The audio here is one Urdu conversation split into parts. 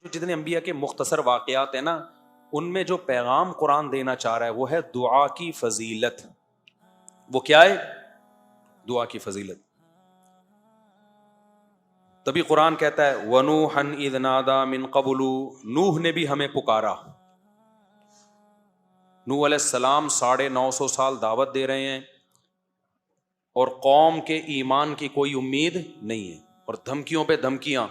جتنے انبیاء کے مختصر واقعات ہیں نا، ان میں جو پیغام قرآن دینا چاہ رہا ہے وہ ہے دعا کی فضیلت. وہ کیا ہے؟ دعا کی فضیلت. تبھی قرآن کہتا ہے وَنُوحًا إِذْ نَادَى مِن قَبْلُ، نوح نے بھی ہمیں پکارا. نوح علیہ السلام 950 سال دعوت دے رہے ہیں اور قوم کے ایمان کی کوئی امید نہیں ہے اور دھمکیوں پہ دھمکیاں.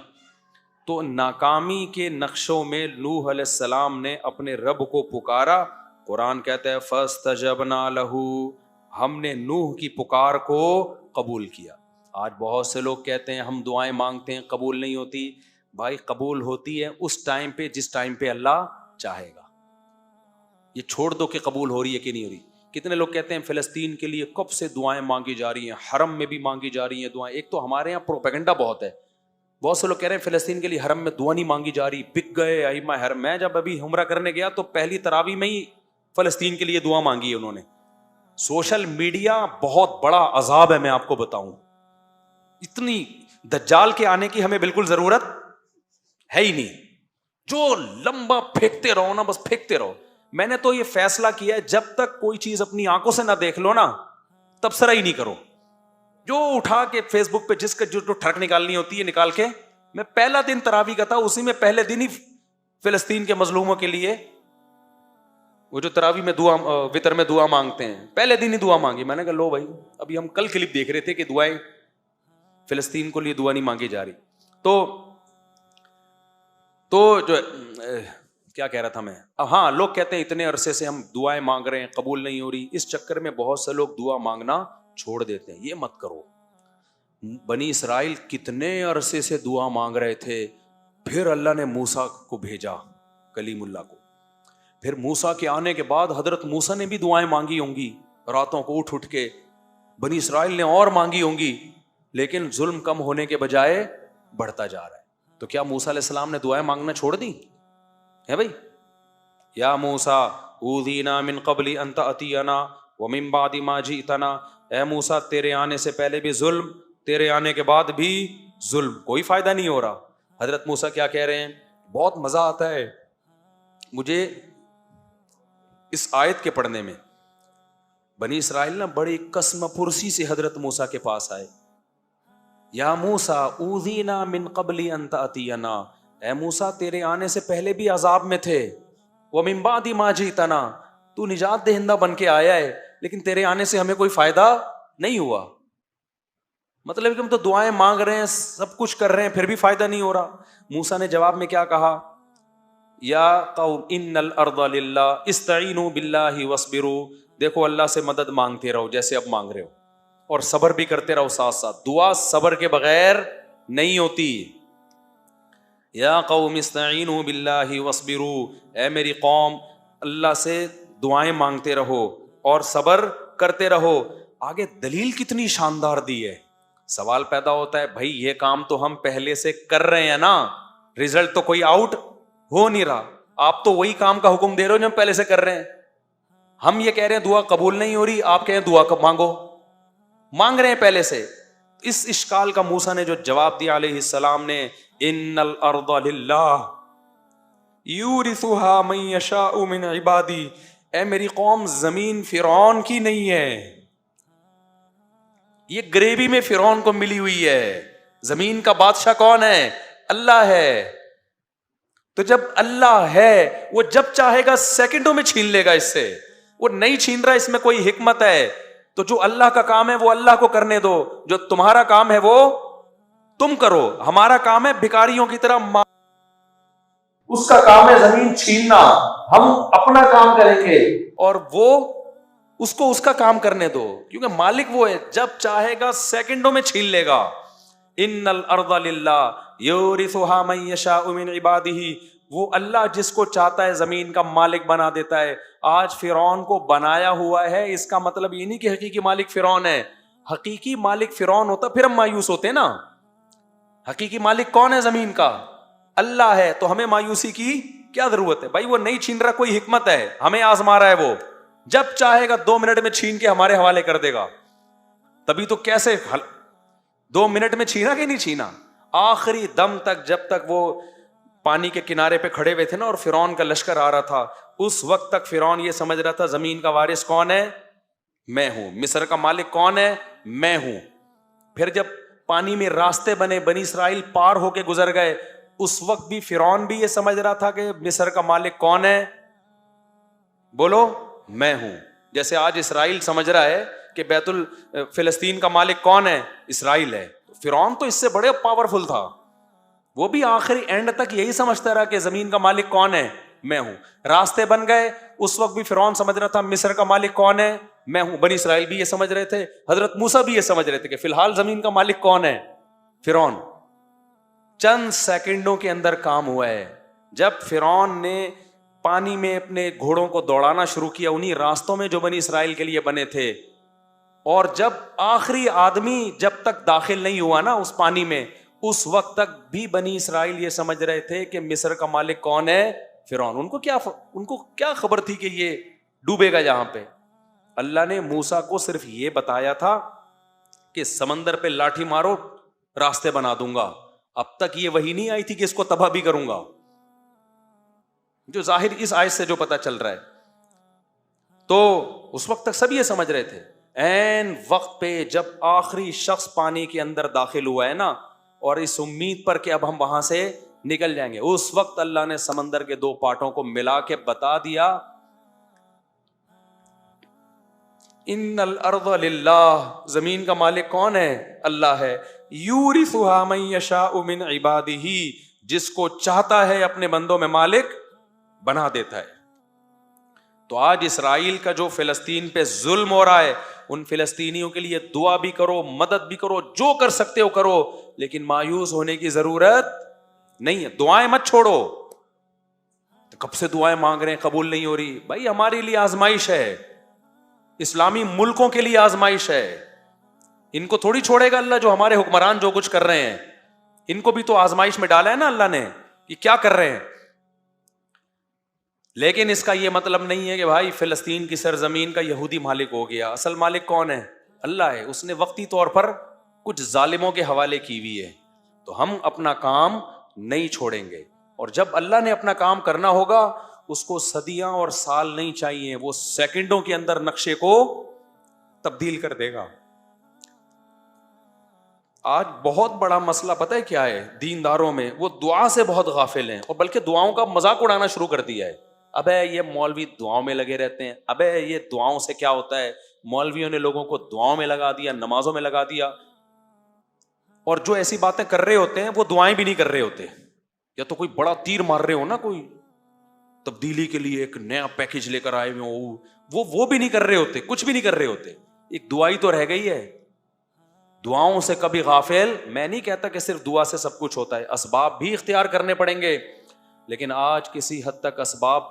تو ناکامی کے نقشوں میں نوح علیہ السلام نے اپنے رب کو پکارا. قرآن کہتا ہے فَاسْتَجَبْنَا لَهُ، ہم نے نوح کی پکار کو قبول کیا. آج بہت سے لوگ کہتے ہیں ہم دعائیں مانگتے ہیں قبول نہیں ہوتی. بھائی قبول ہوتی ہے اس ٹائم پہ جس ٹائم پہ اللہ چاہے گا. یہ چھوڑ دو کہ قبول ہو رہی ہے کہ نہیں ہو رہی. کتنے لوگ کہتے ہیں فلسطین کے لیے کب سے دعائیں مانگی جا رہی ہیں، حرم میں بھی مانگی جا رہی ہیں دعائیں. ایک تو ہمارے یہاں پروپیگنڈا بہت ہے. بہت سے لوگ کہہ رہے ہیں فلسطین کے لیے حرم میں دعا نہیں مانگی جا رہی، بک گئے ائمہ حرم. میں جب ابھی عمرہ کرنے گیا تو پہلی تراویح میں ہی فلسطین کے لیے دعا مانگی ہے انہوں نے. سوشل میڈیا بہت بڑا عذاب ہے، میں آپ کو بتاؤں. اتنی دجال کے آنے کی ہمیں بالکل ضرورت ہے ہی نہیں. جو لمبا پھینکتے رہو نا، بس پھینکتے رہو. میں نے تو یہ فیصلہ کیا ہے جب تک کوئی چیز اپنی آنکھوں سے نہ دیکھ لو نا تبصرہ ہی نہیں کرو. جو اٹھا کے فیس بک پہ جس کا جو ٹھڑک نکالنی ہوتی ہے نکال کے. میں پہلا دن تراویح کا تھا، اسی میں پہلے دن ہی فلسطین کے مظلوموں کے لیے وہ جو تراویح میں دعا وتر میں دعا مانگتے ہیں پہلے دن ہی دعا مانگی. میں نے کہا لو بھائی، ابھی ہم کل کلپ دیکھ رہے تھے کہ دعائیں فلسطین کو لیے دعا نہیں مانگی جا رہی. تو جو کیا کہہ رہا تھا میں، ہاں لوگ کہتے ہیں اتنے عرصے سے ہم دعائیں مانگ رہے ہیں قبول نہیں ہو رہی. اس چکر میں بہت سے لوگ دعا مانگنا چھوڑ دیتے ہیں. یہ مت کرو. بنی اسرائیل کتنے عرصے سے دعا مانگ رہے تھے، پھر اللہ نے موسیٰ کو بھیجا، کلیم اللہ کو. پھر موسیٰ کے آنے کے بعد حضرت موسیٰ نے بھی دعائیں مانگی ہوں گی راتوں کو اٹھ کے. بنی اسرائیل نے اور مانگی ہوں گی، لیکن ظلم کم ہونے کے بجائے بڑھتا جا رہا ہے. تو کیا موسیٰ علیہ السلام نے دعائیں مانگنا چھوڑ دی ہے بھائی؟ یا موسیٰ اوذینا من قبل ان تأتینا ومن بعد ما جئتنا، اے موسیٰ تیرے آنے سے پہلے بھی ظلم، تیرے آنے کے بعد بھی ظلم، کوئی فائدہ نہیں ہو رہا. حضرت موسیٰ کیا کہہ رہے ہیں؟ بہت مزہ آتا ہے مجھے اس آیت کے پڑھنے میں. بنی اسرائیل نا بڑی قسم پرسی سے حضرت موسیٰ کے پاس آئے. یا موسیٰ اوذینا من قبل ان تأتینا، اے موسیٰ تیرے آنے سے پہلے بھی عذاب میں تھے. ومن بعد ما جئتنا، تو نجات دہندہ بن کے آیا ہے لیکن تیرے آنے سے ہمیں کوئی فائدہ نہیں ہوا. مطلب کہ ہم تو دعائیں مانگ رہے ہیں، سب کچھ کر رہے ہیں، پھر بھی فائدہ نہیں ہو رہا. موسیٰ نے جواب میں کیا کہا؟ یا قوم ان الارض للہ استعینوا باللہ واصبروا. دیکھو اللہ سے مدد مانگتے رہو جیسے اب مانگ رہے ہو، اور صبر بھی کرتے رہو ساتھ ساتھ. دعا صبر کے بغیر نہیں ہوتی. یا قوم استعینوا باللہ واصبروا، اے میری قوم اللہ سے دعائیں مانگتے رہو اور صبر کرتے رہو. آگے دلیل کتنی شاندار دی ہے. سوال پیدا ہوتا ہے بھائی یہ کام تو ہم پہلے سے کر رہے ہیں نا، رزلٹ تو کوئی آؤٹ ہو نہیں رہا. آپ تو وہی کام کا حکم دے رہے ہو جو ہم پہلے سے کر رہے ہیں. ہم یہ کہہ رہے ہیں دعا قبول نہیں ہو رہی، آپ کہیں دعا کب مانگو، مانگ رہے ہیں پہلے سے. اس اشکال کا موسیٰ نے جو جواب دیا علیہ السلام نے، ان الارض للہ یورثها من یشاء من عبادی. اے میری قوم زمین فرعون کی نہیں ہے، یہ گریوی میں فرعون کو ملی ہوئی ہے. زمین کا بادشاہ کون ہے؟ اللہ ہے. تو جب اللہ ہے وہ جب چاہے گا سیکنڈوں میں چھین لے گا اس سے. وہ نہیں چھین رہا، اس میں کوئی حکمت ہے. تو جو اللہ کا کام ہے وہ اللہ کو کرنے دو، جو تمہارا کام ہے وہ تم کرو. ہمارا کام ہے بھکاریوں کی طرح، اس کا کام ہے زمین چھیننا، ہم اپنا کام کریں گے اور وہ اس کو اس کا کام کرنے دو، کیونکہ مالک وہ ہے، جب چاہے گا سیکنڈوں میں چھین لے گا. ان الارض للہ یورثها من یشاء من عبادہ، وہ اللہ جس کو چاہتا ہے زمین کا مالک بنا دیتا ہے. آج فرعون کو بنایا ہوا ہے، اس کا مطلب یہ نہیں کہ حقیقی مالک فرعون ہے. حقیقی مالک فرعون ہوتا پھر ہم مایوس ہوتے نا. حقیقی مالک کون ہے زمین کا؟ اللہ ہے. تو ہمیں مایوسی کی کیا ضرورت ہے بھائی؟ وہ نہیں چھین رہا، کوئی حکمت ہے، ہمیں آزما رہا ہے. وہ جب چاہے گا 2 منٹ میں چھین کے ہمارے حوالے کر دے گا. تبھی تو کیسے 2 منٹ میں چھینا کہ نہیں چھینا، آخری دم تک، جب تک وہ پانی کے کنارے پہ کھڑے ہوئے تھے نا اور فرعون کا لشکر آ رہا تھا, اس وقت تک فرعون یہ سمجھ رہا تھا زمین کا وارث کون ہے, میں ہوں, مصر کا مالک کون ہے, میں ہوں. پھر جب پانی میں راستے بنے, بنی اسرائیل پار ہو کے گزر گئے, اس وقت بھی فرعون بھی یہ سمجھ رہا تھا کہ مصر کا مالک کون ہے, بولو میں ہوں. جیسے آج اسرائیل سمجھ رہا ہے کہ بیت فلسطین کا مالک کون ہے, اسرائیل ہے. فرعون تو اس سے بڑے پاورفل تھا, وہ بھی آخری اینڈ تک یہی سمجھتا رہا کہ زمین کا مالک کون ہے, میں ہوں. راستے بن گئے, اس وقت بھی فرعون سمجھ رہا تھا مصر کا مالک کون ہے, میں ہوں. بنی اسرائیل بھی یہ سمجھ رہے تھے, حضرت موسیٰ بھی یہ سمجھ رہے تھے کہ فی الحال زمین کا مالک کون ہے, فرعون. چند سیکنڈوں کے اندر کام ہوا ہے. جب فرعون نے پانی میں اپنے گھوڑوں کو دوڑانا شروع کیا انہی راستوں میں جو بنی اسرائیل کے لیے بنے تھے, اور جب آخری آدمی جب تک داخل نہیں ہوا نا اس پانی میں, اس وقت تک بھی بنی اسرائیل یہ سمجھ رہے تھے کہ مصر کا مالک کون ہے, فرعون. ان کو کیا خبر تھی کہ یہ ڈوبے گا یہاں پہ. اللہ نے موسیٰ کو صرف یہ بتایا تھا کہ سمندر پہ لاٹھی مارو راستے بنا دوں گا. اب تک یہ وحی نہیں آئی تھی کہ اس کو تباہ بھی کروں گا, جو ظاہر اس آیت سے جو پتا چل رہا ہے. تو اس وقت تک سب یہ سمجھ رہے تھے. این وقت پہ جب آخری شخص پانی کے اندر داخل ہوا ہے نا, اور اس امید پر کہ اب ہم وہاں سے نکل جائیں گے, اس وقت اللہ نے سمندر کے دو پارٹوں کو ملا کے بتا دیا ان الارض للہ, زمین کا مالک کون ہے, اللہ ہے. یورثھا من یشاء من عبادہ, جس کو چاہتا ہے اپنے بندوں میں مالک بنا دیتا ہے. تو آج اسرائیل کا جو فلسطین پہ ظلم ہو رہا ہے, ان فلسطینیوں کے لیے دعا بھی کرو, مدد بھی کرو, جو کر سکتے ہو کرو, لیکن مایوس ہونے کی ضرورت نہیں ہے. دعائیں مت چھوڑو. کب سے دعائیں مانگ رہے ہیں قبول نہیں ہو رہی, بھائی ہمارے لیے آزمائش ہے, اسلامی ملکوں کے لیے آزمائش ہے. ان کو تھوڑی چھوڑے گا اللہ, جو ہمارے حکمران جو کچھ کر رہے ہیں, ان کو بھی تو آزمائش میں ڈالا ہے نا اللہ نے کہ کیا کر رہے ہیں. لیکن اس کا یہ مطلب نہیں ہے کہ بھائی فلسطین کی سرزمین کا یہودی مالک ہو گیا. اصل مالک کون ہے, اللہ ہے. اس نے وقتی طور پر کچھ ظالموں کے حوالے کی ہوئی ہے, تو ہم اپنا کام نہیں چھوڑیں گے. اور جب اللہ نے اپنا کام کرنا ہوگا, اس کو صدیاں اور سال نہیں چاہیے, وہ سیکنڈوں کے اندر نقشے کو تبدیل کر دے گا. آج بہت بڑا مسئلہ پتہ ہے کیا ہے دینداروں میں, وہ دعا سے بہت غافل ہیں, اور بلکہ دعاؤں کا مذاق اڑانا شروع کر دیا ہے. ابے یہ مولوی دعاؤں میں لگے رہتے ہیں, ابے یہ دعاؤں سے کیا ہوتا ہے, مولویوں نے لوگوں کو دعاؤں میں لگا دیا, نمازوں میں لگا دیا. اور جو ایسی باتیں کر رہے ہوتے ہیں وہ دعائیں بھی نہیں کر رہے ہوتے, یا تو کوئی بڑا تیر مار رہے ہو نا, کوئی تبدیلی کے لیے ایک نیا پیکج لے کر آئے ہوئے ہو, وہ بھی نہیں کر رہے ہوتے, کچھ بھی نہیں کر رہے ہوتے. ایک دعائی تو رہ گئی ہے. دعاؤں سے کبھی غافل. میں نہیں کہتا کہ صرف دعا سے سب کچھ ہوتا ہے, اسباب بھی اختیار کرنے پڑیں گے, لیکن آج کسی حد تک اسباب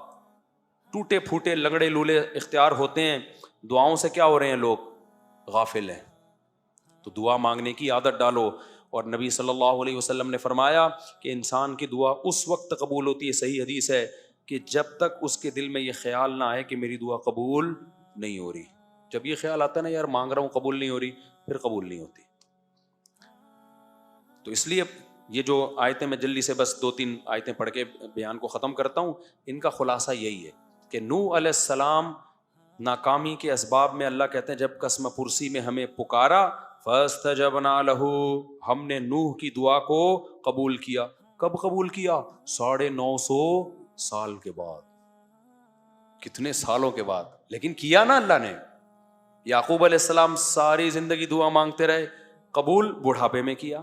ٹوٹے پھوٹے لنگڑے لولے اختیار ہوتے ہیں. دعاؤں سے کیا ہو رہے ہیں لوگ, غافل ہیں. تو دعا مانگنے کی عادت ڈالو. اور نبی صلی اللہ علیہ وسلم نے فرمایا کہ انسان کی دعا اس وقت قبول ہوتی ہے, صحیح حدیث ہے, کہ جب تک اس کے دل میں یہ خیال نہ آئے کہ میری دعا قبول نہیں ہو رہی. جب یہ خیال آتا ہے نا یار مانگ رہا ہوں قبول نہیں ہو رہی, پھر قبول نہیں ہوتی. تو اس لیے یہ جو آیتیں میں جلدی سے بس 2-3 آیتیں پڑھ کے بیان کو ختم کرتا ہوں, ان کا خلاصہ یہی ہے کہ نوح علیہ السلام ناکامی کے اسباب میں اللہ کہتے ہیں جب قسم پرسی میں ہمیں پکارا, فاستجبنا لہ, ہم نے نوح کی دعا کو قبول کیا. کب قبول کیا, 950 سال کے بعد. کتنے سالوں کے بعد, لیکن کیا نا اللہ نے. یعقوب علیہ السلام ساری زندگی دعا مانگتے رہے, قبول بڑھاپے میں کیا.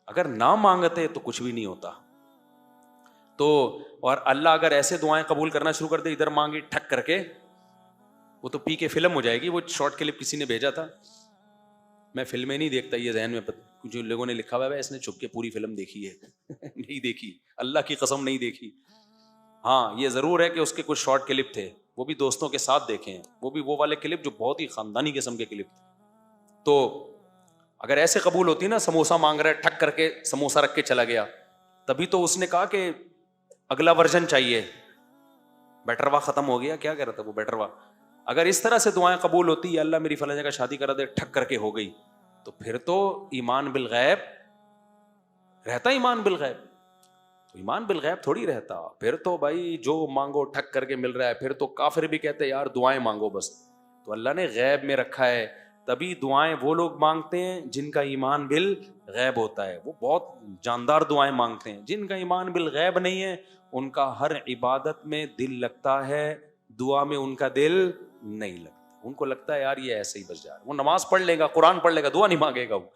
اگر نہ مانگتے تو کچھ بھی نہیں ہوتا. تو اور اللہ اگر ایسے دعائیں قبول کرنا شروع کر دے, ادھر مانگی ٹھک کر کے, وہ تو پی کے فلم ہو جائے گی. وہ شارٹ کلپ کسی نے بھیجا تھا, میں فلمیں نہیں دیکھتا, یہ ذہن میں جو لوگوں نے لکھا ہوا ہے اس نے چھپ کے پوری فلم دیکھی ہے. نہیں دیکھی, اللہ کی قسم نہیں دیکھی. ہاں یہ ضرور ہے کہ اس کے کچھ شارٹ کلپ تھے, وہ بھی دوستوں کے ساتھ دیکھے ہیں, وہ بھی وہ والے کلپ جو بہت ہی خاندانی قسم کے کلپ تھے. تو اگر ایسے قبول ہوتی نا, سموسہ مانگ رہا ہے ٹھک کر کے سموسہ رکھ کے چلا گیا, تبھی تو اس نے کہا کہ اگلا ورژن چاہیے, بیٹروا ختم ہو گیا, کیا کہہ رہا تھا وہ بیٹروا. اگر اس طرح سے دعائیں قبول ہوتی, اللہ میری فلاں جگہ شادی کرا دے, ٹھک کر کے ہو گئی, تو پھر تو ایمان بالغیب رہتا, ایمان بالغیب. تو ایمان بالغیب تھوڑی رہتا. پھر تو بھائی جو مانگو ٹھک کر کے مل رہا ہے. پھر تو کافر بھی کہتے ہیں یار دعائیں مانگو بس. تو اللہ نے غیب میں رکھا ہے. تبھی دعائیں وہ لوگ مانگتے ہیں جن کا ایمان بالغیب ہوتا ہے. وہ بہت جاندار دعائیں مانگتے ہیں. جن کا ایمان بالغیب نہیں ہے ان کا ہر عبادت میں دل لگتا ہے, دعا میں ان کا دل نہیں لگتا. ان کو لگتا ہے یار یہ ایسے ہی بس جا رہا ہے. وہ نماز پڑھ لے گا, قرآن پڑھ لے گا, دعا نہیں مانگے گا وہ.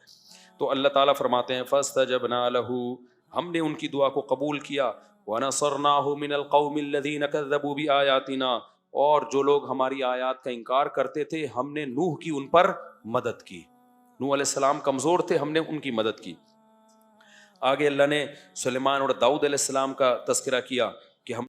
تو اللہ تعالیٰ فرماتے ہیں فاستجبنا له, ہم نے ان کی دعا کو قبول کیا. ونصرناه من القوم الذين كذبوا بآياتنا, اور جو لوگ ہماری آیات کا انکار کرتے تھے ہم نے نوح کی ان پر مدد کی. نوح علیہ السلام کمزور تھے, ہم نے ان کی مدد کی. آگے اللہ نے سلیمان اور داؤد علیہ السلام کا تذکرہ کیا